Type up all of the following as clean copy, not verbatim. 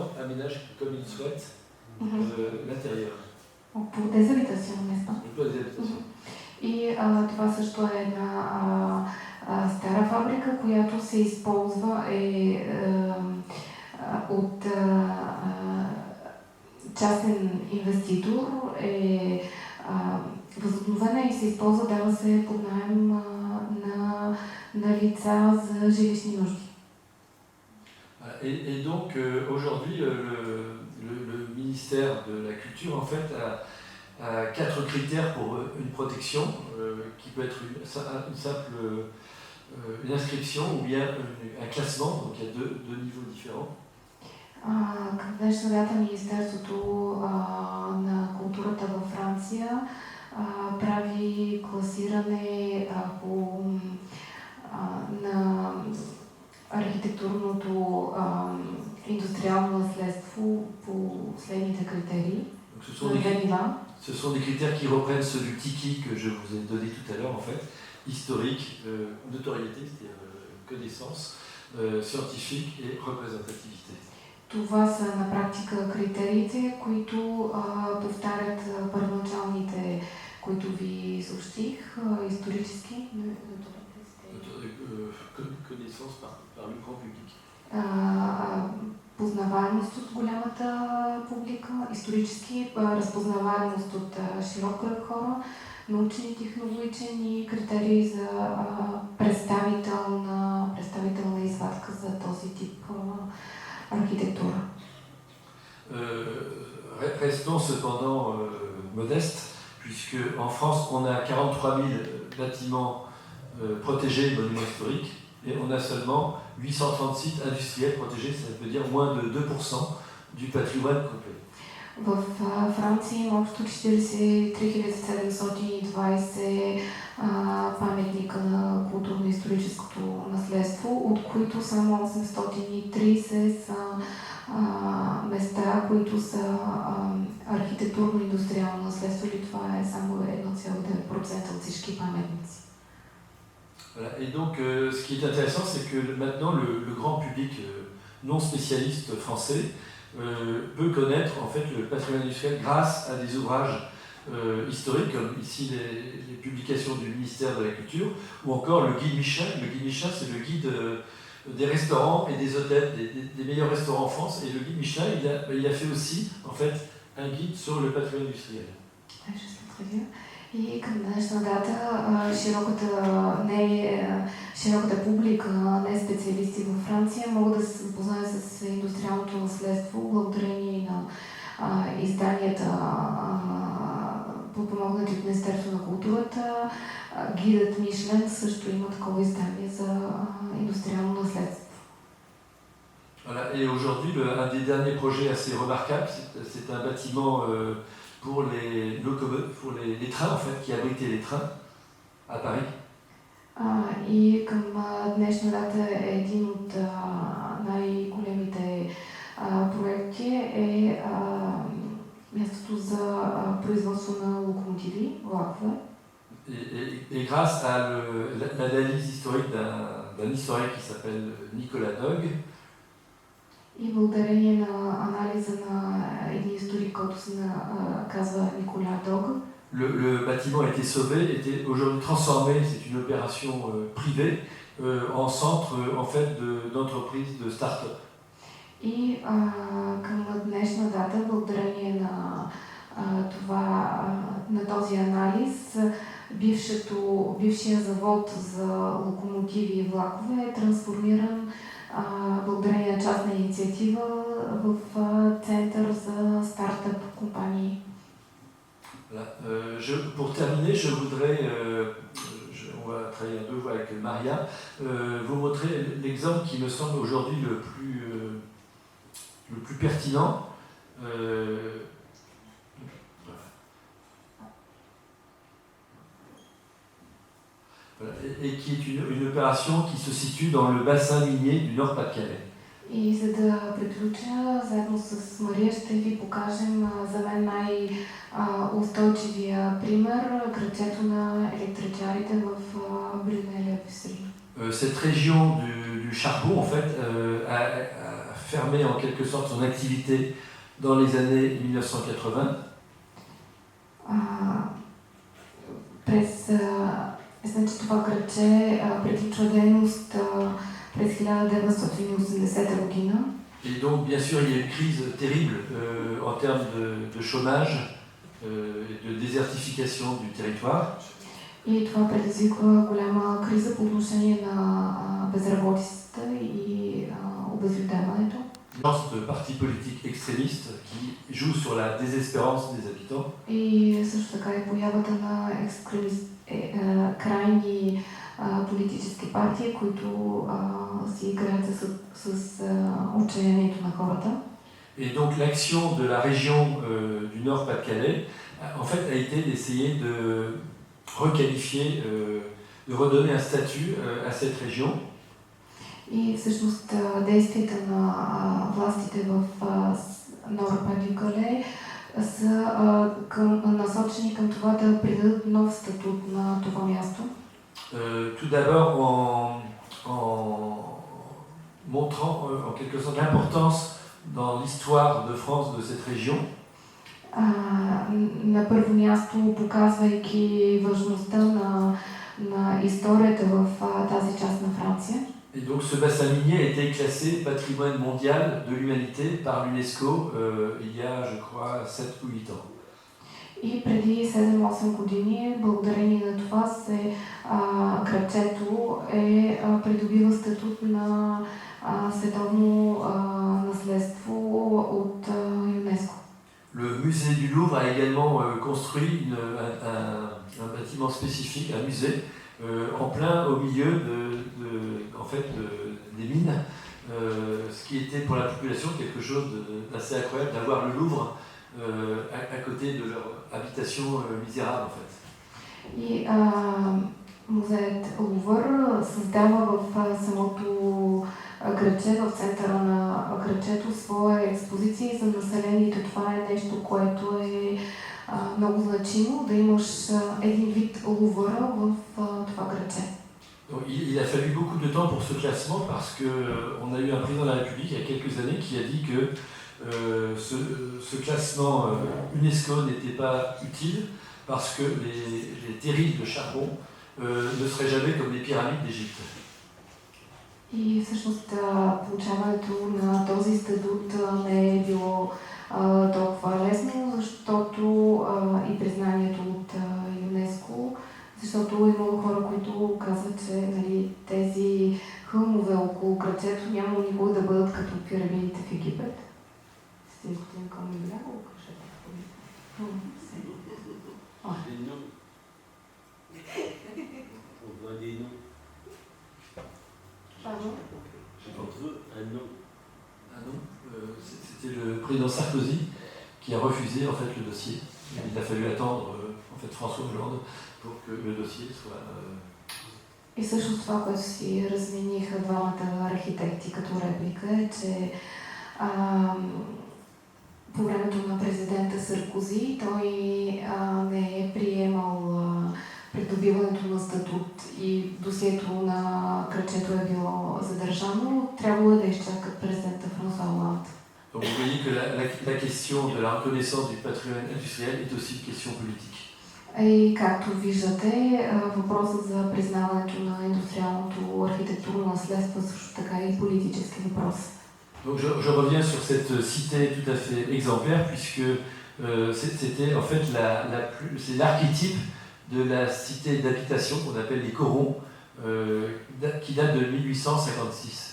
aménage comme il souhaite l'intérieur. По дезавитационно место. И това също е една стара фабрика, която се използва от частен инвеститор, възобновена и се използва, дава се под наем на лица за жилищни нужди. Et donc aujourd'hui le ministère de la Culture en fait a 4 critères pour une protection qui peut être une simple une inscription ou bien un classement, donc il y a deux niveaux différents. Към днешна дата Министерството на културата във Франция прави класиране на архитектурното индустриално наследство по следните критерии. Ce sont des critères qui reprennent ceux du TIKI que je vous ai donné tout à l'heure en fait, historique, notoriété, c'est-à-dire connaissance, scientifique et représentativité. Това са на практика критериите, които повтарят първоначалните, които ви съобщих, исторически. Connaissance par le grand public. Познаваемост от голямата публика, исторически разпознаваемост от широк кръг хора, научни, технологични критерии за представителна извадка за този тип архитектура. Restons cependant modestes, puisque en France on a 43 000 bâtiments protégés monuments historiques et on a seulement 830 sites industriels protégés, ça veut dire moins de 2% du patrimoine complet. В Франция има общо 43 720 паметника на културно-историческото наследство, от които само 830 са места, които са архитектурно-индустриално наследство, или това е само 1,9% от всички паметници. Voilà. Et donc, ce qui est intéressant, c'est que maintenant le grand public non spécialiste français peut connaître en fait le patrimoine industriel grâce à des ouvrages historiques, comme ici les publications du ministère de la Culture, ou encore le guide Michelin. Le guide Michelin, c'est le guide des restaurants et des hôtels, des meilleurs restaurants en France. Et le guide Michelin, il a fait aussi en fait un guide sur le patrimoine industriel. И към днешна дата широката публика, не специалисти във Франция, могат да се запознаят с индустриалното наследство благодарение на изданията, подпомогнати от Министерството на културата. Гидът Мишлен също има такова издание за индустриално наследство. Voilà. Et aujourd'hui, un des derniers projets assez remarquables, c'est un bâtiment pour les trains en fait, qui abritaient les trains à Paris. И към днешна дата един от най-големите проекти мястото за производство на локомотиви, влакове. Et grâce à l'analyse historique d'un historien qui s'appelle Nicolas Dog, и благодарение на анализа на един историк, който се казва Никола Дог, le bâtiment a été sauvé, était aujourd'hui transformé, c'est une opération privée, en centre en fait d'entreprise, de start-up. И към днешна дата, благодарение на този анализ, бившия завод за локомотиви и влакове е трансформиран благодарение на частна инициатива в център за стартъп компании. Pour terminer, je voudrais, on va travailler à deux fois avec Maria, vous montrer l'exemple qui me semble aujourd'hui le plus pertinent. Et qui est une opération qui se situe dans le bassin minier du Nord-Pas-de-Calais. И за да приключа, заедно с Мария ще ви покажем за мен най-устойчивия пример, кръчето на електричарите в Брюнелия-Песри. Cette région du charbon en fait a fermé en quelque sorte son activité dans les années 1980. Мисля, че това градче приключва дейност през 1980 година. Et donc, bien sûr, il y a eu une crise terrible en termes de chômage et de désertification du territoire. И това предизвиква голяма криза по отношение на безработицата и обезлюдяването. De partis politiques extrémistes qui jouent sur la désespérance des habitants. И също така и появата на крайни политически партии, които си играят с отчаянието на хората. Et donc l'action de la région du Nord-Pas-de-Calais, en fait, a été d'essayer de requalifier, de redonner un statut à cette région. И всъщност действията на властите в Нord-Pas-de-Calais са насочени към това да придадат нов статут на това място. Tout d'abord en montrant en quelque sorte l'importance dans l'histoire de France de cette région. На първо място показвайки важността на историята в тази част на Франция. Et donc ce bassin minier a été classé patrimoine mondial de l'humanité par l'UNESCO il y a, je crois, 7 ou 8 ans. И преди 7-8 години, благодарение на това, градчето придобива статут на световно наследство от ЮНЕСКО. Le musée du Louvre a également construit un bâtiment spécifique, un musée, en plein au milieu des mines, ce qui était pour la population quelque chose d'assez incroyable d'avoir le Louvre à côté de leur habitation misérable en fait. И музеят Лувър създава в самото градче, в центъра на градчето, своя експозиции за населението. Това е нещо, което е много значимо, да имаш един вид Лувъра в това градче. Il a fallu beaucoup de temps pour ce classement parce qu'on a eu un président de la République il y a quelques années qui a dit que ce classement UNESCO n'était pas utile parce que les terrils de charbon ne seraient jamais comme les pyramides d'Égypte. И всъщност получаването на този статут не е било толкова лесно, защото и признанието от ЮНЕСКО, защото имало хора, които казват, че нали, тези хълмове около градчето няма никога да бъдат като пирамидите в Египет. C'était le président Sarkozy qui a refusé en fait le dossier. Il a fallu attendre en fait François Hollande pour que le dossier soit. И също това, което си размениха двамата архитекти като реплика е, че по времето на президента Саркози той не е приемал придобиването на статут и досието на градчето е било задържано, трябвало да изчакат президента Франсуа Оланд. Donc vous voyez que la question de la reconnaissance du patrimoine industriel est aussi une question politique. И както виждате, въпросът за признаването на индустриалното архитектурно наследство също така и политически въпрос. Donc je reviens sur cette cité tout à fait exemplaire puisque c'était en fait c'est l'archétype de la cité d'habitation qu'on appelle les corons qui date de 1856.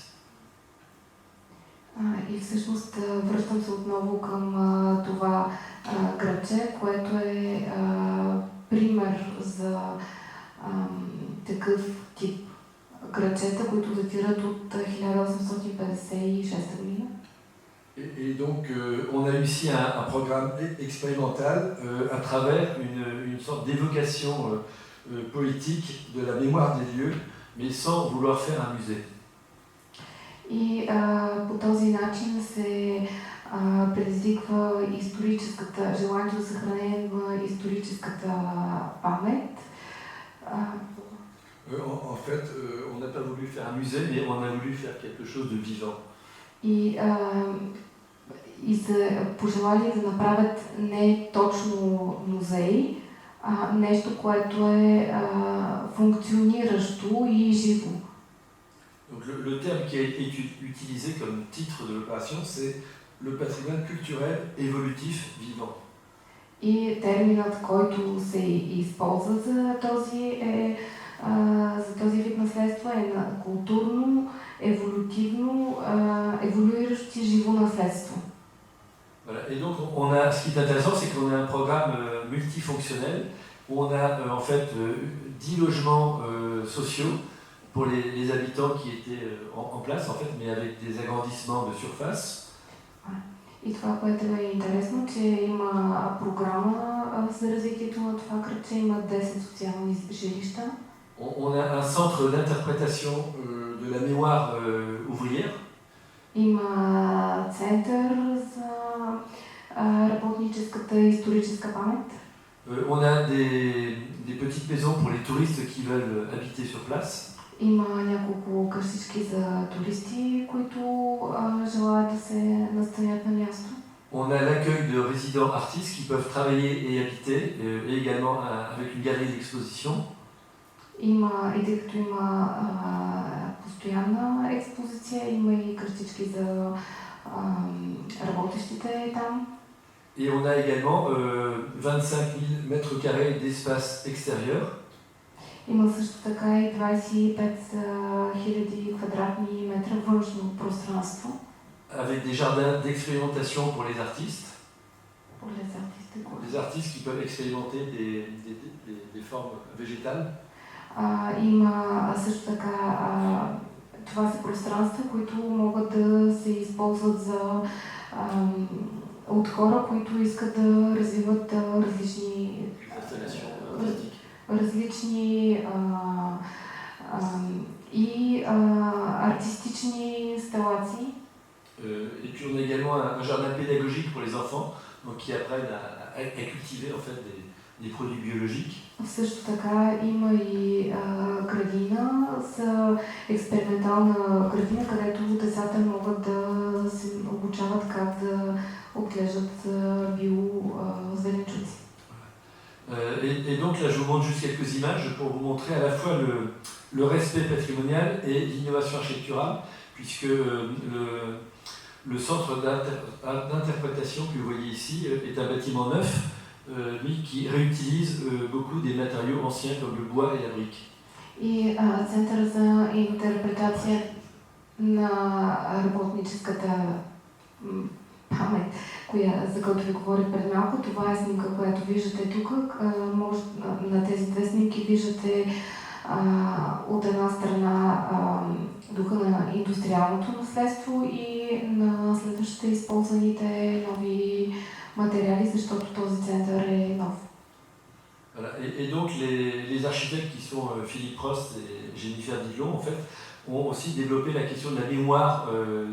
И всъщност връщам се отново към това градче, което е пример за такъв тип градчета, които датират от 1856 година. Et donc on a eu ici un programme expérimental à travers une sorte d'évocation politique de la mémoire des lieux, mais sans vouloir faire un musée. И по този начин се предизвиква историческата, желанието за съхранение на историческата памет. En fait, on n'a pas voulu faire un musée, mais on a voulu faire quelque chose de vivant. И са пожелали да направят не точно музей, а нещо, което е функциониращо и живо. Donc le terme qui a été utilisé comme titre de l'opération, c'est le patrimoine culturel évolutif vivant. И терминът, който се използва за този вид наследство е на културно, еволютивно, еволюиращо живо наследство. Voilà. Et donc, ce qui est intéressant, c'est qu'on a un programme multifonctionnel où on a en fait 10 logements sociaux pour les habitants qui étaient en place, en fait, mais avec des agrandissements de surface. И това, което е интересно, че има програма за развитието на това градче, има 10 социални жилища. On a un centre d'interprétation de la mémoire ouvrière. Има център за работническата и историческа памет. On a des petites maisons pour les touristes qui veulent habiter sur place. Има няколко къщички за туристи, които желаят да се настанят на място. On a l'accueil de résidents artistes qui peuvent travailler et habiter, et également avec une galerie d'exposition. И тъй като има постоянна експозиция, има и къщички за работещите там. Et on a également 25 000 mètres carrés d'espace extérieur. Има също така и 25 000 квадратни метра външно пространство. Avec des jardins d'expérimentation pour les artistes. Pour les artistes, quoi. Les artistes qui peuvent expérimenter des formes végétales. Има също така, това са пространства, които могат да се използват от хора, които искат да развиват различни артистични инсталации. Et puis on a également un jardin pédagogique pour les enfants, donc qui apprennent à cultiver en fait des produits biologiques. Също така има и градина за експериментална градина, където децата могат да се обучават как да отглеждат биозеленчуци. Et donc là, je vous montre juste quelques images pour vous montrer à la fois le respect patrimonial et l'innovation architecturale, puisque le centre d'interprétation que vous voyez ici est un bâtiment neuf, lui qui réutilise beaucoup des matériaux anciens comme le bois et la brique. И Център за интерпретация на работническата памет, за който ви говорих пред малко, това е снимка, която виждате тук. На тези две снимки виждате от една страна духа на индустриалното наследство и на следващите използваните нови материали, защото този център е нов. Voilà. Et donc les architectes qui sont Philippe Prost et Jennifer Divion, en fait, ont aussi développé la question de la mémoire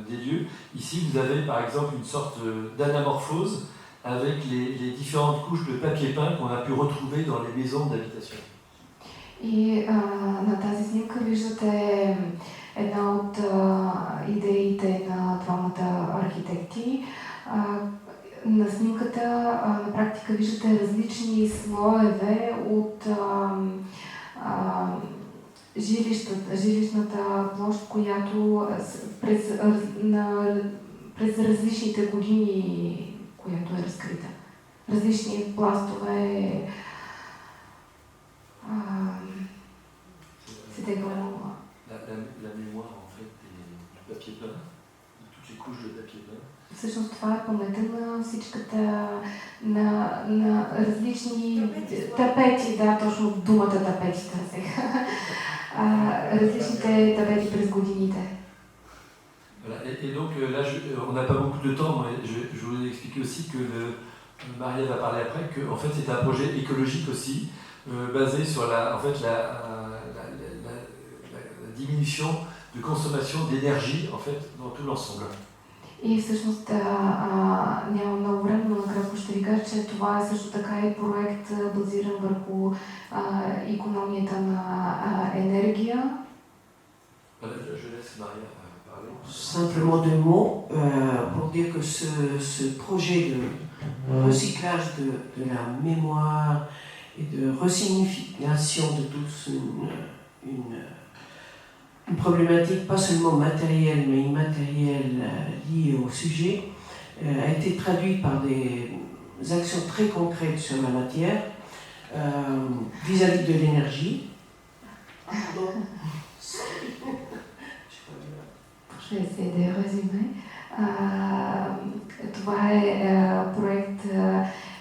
des lieux. Ici, vous avez par exemple une sorte d'anamorphose avec les différentes couches de papier peint qu'on a pu retrouver dans les maisons d'habitation. И на тази снимка виждате една от идеите на двамата архитекти. На снимката на практика виждате различни слоеве от жилищната площ, която през различните години, която е разкрита. Различни пластове. La mémoire en fait du papier peint, de toutes les couches de papier peint. Всъщност това е паметта на всичката, на различни тапети, да, точно думата тапети търсех. Различните тапети през годините. Voilà. Et donc là, on n'a pas beaucoup de temps, mais je voulais expliquer aussi que Maria va parler après, que en fait c'est un projet écologique aussi, basé sur la diminution de consommation d'énergie en fait dans tout l'ensemble. И всъщност няма много време, но накратко ще ви кажа, че това е също така и проект базиран върху икономията на енергия. Je laisse Maria parler. parler. Simplement deux mots pour dire que ce projet de recyclage de la mémoire et de resignification de toute une problématique pas seulement matérielle mais immatérielle liée au sujet a été traduit par des actions très concrètes sur la matière vis-à-vis de l'énergie. Ще се резюме. Това е проект,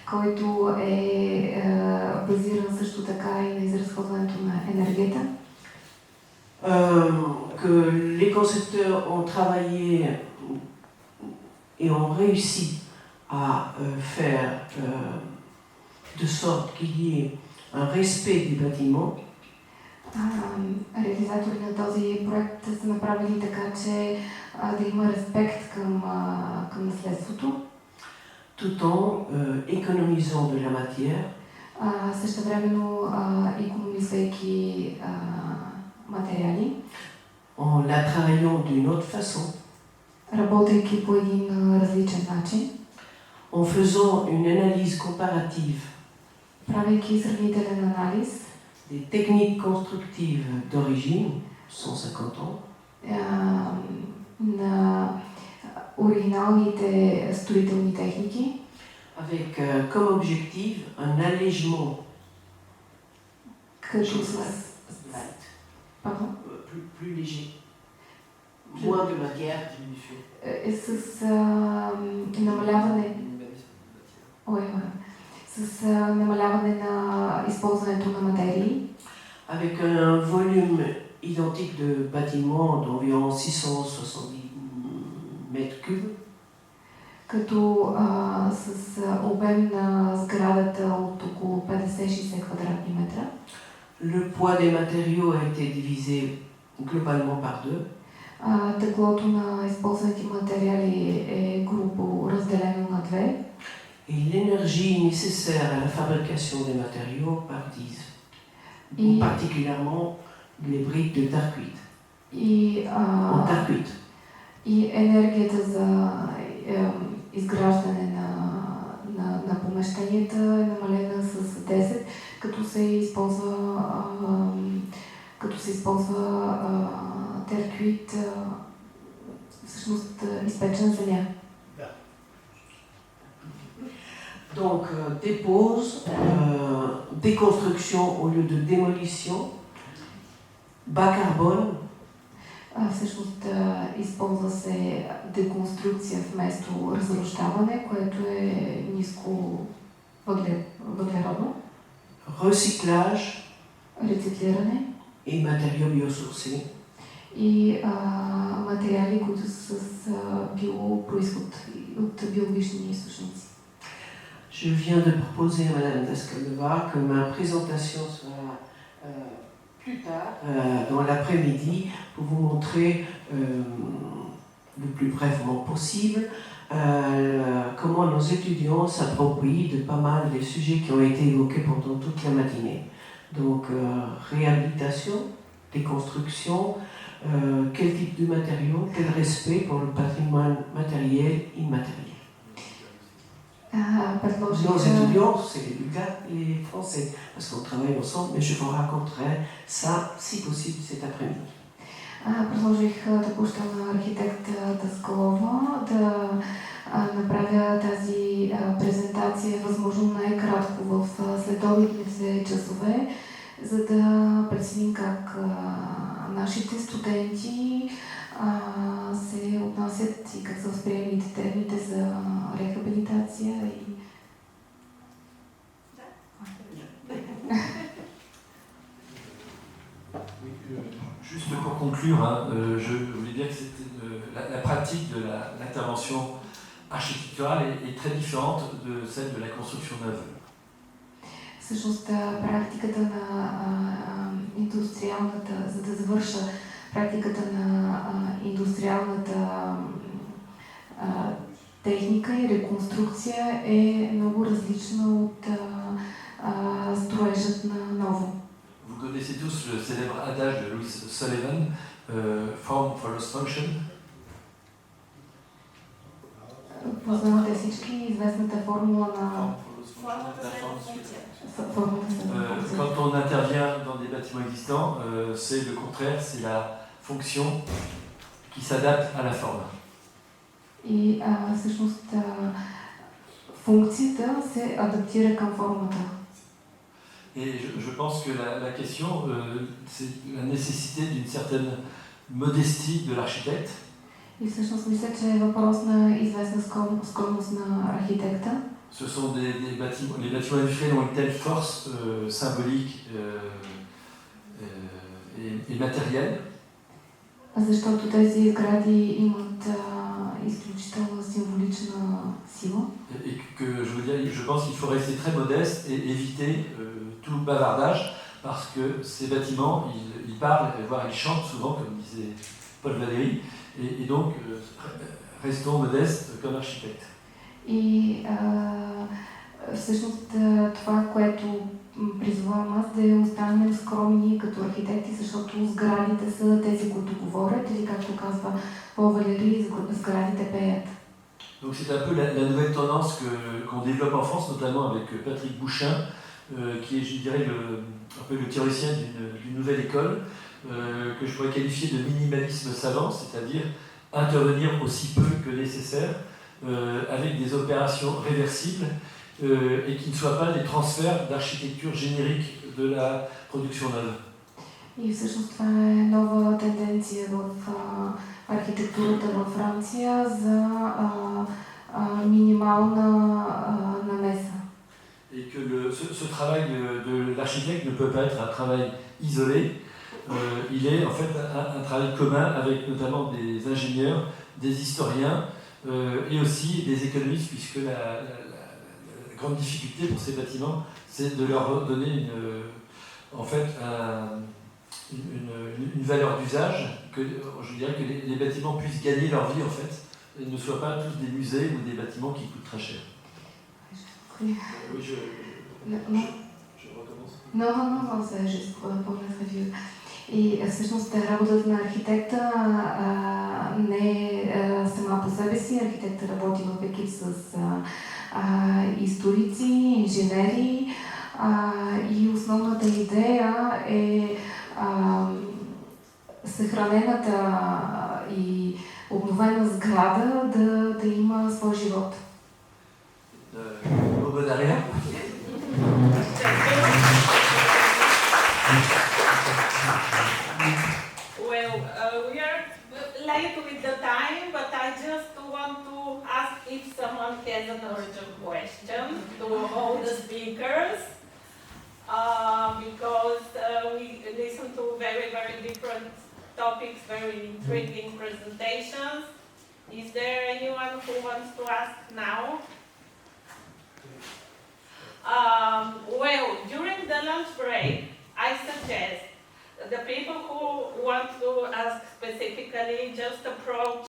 който е базиран също така и на изразходването на енергията. Que les concepteurs ont travaillé et ont réussi à faire de sorte qu'il y ait un respect des bâtiments. Реализатори на този проект са направили така, че да има респект към наследството. Tout en économisant de la matière. Същевременно икономисвайки материали. En la travaillant d'une autre façon. Работейки по един различен начин. En faisant une analyse comparative. Правейки сравнителен анализ. Des techniques constructives d'origine, 150 ans. На оригиналните строителни техники. Avec comme objectif un allègement. Light. Pardon? Plus léger. Moins de matière. С намаляване. С намаляване на използването на материи. Avec un volume identique de bâtiments d'environ 670 mètres cubes. Като с обем на сградата от около 50-60 квадратни метра. Le poids des matériaux a été divisé globalement par deux. Теглото на използваните материали е грубо разделено на две. Et l'énergie nécessaire à la fabrication des matériaux par 10. Particulièrement les briques de terre cuite. En terre cuite. И енергията за изграждане на помещенията е намалена с 10, като се използва теркюит, всъщност изпечена земя. Donc dépose, déconstruction au lieu de démolition, bas carbone. Всъщност използва се деконструкция вместо разрушаване, което е ниско въглеродно. Recyclage. Рециклиране. Et matériaux biosourcés. И материали, които са с биопроизход от биологични източници. Je viens de proposer à Madame Daskalova que ma présentation soit plus tard, dans l'après-midi, pour vous montrer le plus brièvement possible comment nos étudiants s'approprient de pas mal des sujets qui ont été évoqués pendant toute la matinée. Donc réhabilitation, déconstruction, quel type de matériaux, quel respect pour le patrimoine matériel, immatériel. Nos étudiants, c'est les Bulgares et les Français, parce qu'on travaille ensemble, mais je vous raconterai ça, si possible, cet après-midi. Предложих току-що на архитект Даскалова да направя тази презентация възможно най-кратко в следобедните часове, за да преценим как нашите студенти се отнасят и как са възприемали термините за рехабилитация и... Juste pour conclure, je voulais dire que la pratique de l'intervention architecturale est très différente de celle de la construction neuve. Всъщност практиката на индустриалната, за да завърша практиката на индустриалната техника и реконструкция е много различна от строежът на ново. Vous connaissez tous le célèbre adage de Louis Sullivan, Form follows function. Познавате всички известната формула на Quand on intervient dans des bâtiments existants, c'est le contraire, c'est la fonction qui s'adapte à la forme. И всъщност функцията се адаптира към формата. Et je pense que la question, c'est la nécessité d'une certaine modestie de l'architecte. И всъщност мисля, че е въпрос на известна скромност на архитекта. Ce sont des bâtiments, les bâtiments industriels ont une telle force symbolique et matérielle. Защото тези сгради имат изключителна символична сила. Et que je pense qu'il faut rester très modeste et éviter tout bavardage parce que ces bâtiments, ils parlent, voire ils chantent souvent, comme disait Paul Valéry, et donc restons modestes comme architectes. И всъщност това, което призовавам аз, да останем скромни като архитекти, защото сградите са тези, които говорят, или както казва Пол Валери, сградите пеят. Donc c'est un peu la nouvelle tendance qu'on développe en France, notamment avec Patrick Bouchain, qui est, je dirais, un peu le théoricien d'une nouvelle école, que je pourrais qualifier de minimalisme savant, c'est-à-dire intervenir aussi peu que nécessaire, avec des opérations réversibles, et qui ne soient pas des transferts d'architecture générique de la production neuve. И всъщност това е нова тенденция в архитектурата във Франция за минимална намеса. Et que ce travail de l'architecte ne peut pas être un travail isolé, il est en fait un travail commun avec notamment des ingénieurs, des historiens et aussi des économistes, puisque la grande difficulté pour ces bâtiments, c'est de leur donner une valeur d'usage, que je dirais que les bâtiments puissent gagner leur vie en fait, et ne soient pas tous des musées ou des bâtiments qui coûtent très cher. Oui, je recommence. Non, c'est juste pour notre review. И всъщност работата на архитекта не е сама по себе си. Архитекта работи в екип с историци, инженери и основната идея е съхранената и обновена сграда да има свой живот. Благодаря. Well, we are late with the time, but I just want to ask if someone has an urgent question to all the speakers, because we listen to very, very different topics, very intriguing presentations. Is there anyone who wants to ask now? Well, during the lunch break, I suggest the people who want to ask specifically just approach